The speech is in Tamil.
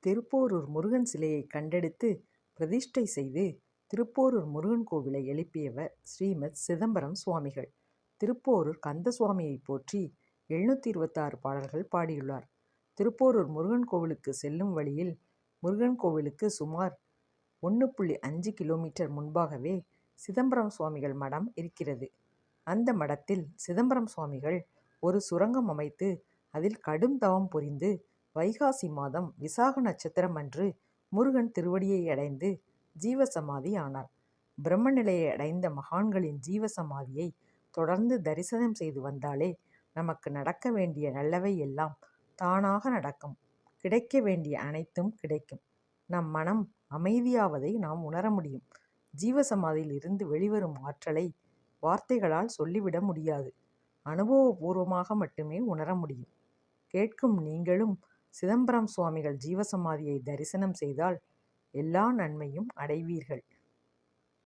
திருப்போரூர் முருகன் சிலையை கண்டெடுத்து பிரதிஷ்டை செய்து திருப்போரூர் முருகன் கோவிலை எழுப்பியவர் ஸ்ரீமத் சிதம்பரம் சுவாமிகள். திருப்போரூர் கந்தசுவாமியை போற்றி 726 பாடல்கள் பாடியுள்ளார். திருப்போரூர் முருகன் கோவிலுக்கு செல்லும் வழியில் முருகன் கோவிலுக்கு சுமார் 1.5 கிலோமீட்டர் முன்பாகவே சிதம்பரம் சுவாமிகள் மடம் இருக்கிறது. அந்த மடத்தில் சிதம்பரம் சுவாமிகள் ஒரு சுரங்கம் அமைத்து அதில் கடும் தவம் புரிந்து வைகாசி மாதம் விசாக நட்சத்திரம் அன்று முருகன் திருவடியை அடைந்து ஜீவசமாதி ஆனார். பிரம்ம நிலையை அடைந்த மகான்களின் ஜீவசமாதியை தொடர்ந்து தரிசனம் செய்து வந்தாலே நமக்கு நடக்க வேண்டிய நல்லவை எல்லாம் தானாக நடக்கும். கிடைக்க வேண்டிய அனைத்தும் கிடைக்கும். நம் மனம் அமைதியாவதை நாம் உணர முடியும். ஜீவசமாதியில் இருந்து வெளிவரும் ஆற்றலை வார்த்தைகளால் சொல்லிவிட முடியாது. அனுபவபூர்வமாக மட்டுமே உணர முடியும். கேட்கும் நீங்களும் சிதம்பரம் சுவாமிகள் ஜீவசமாதியை தரிசனம் செய்தால் எல்லா நன்மையும் அடைவீர்கள்.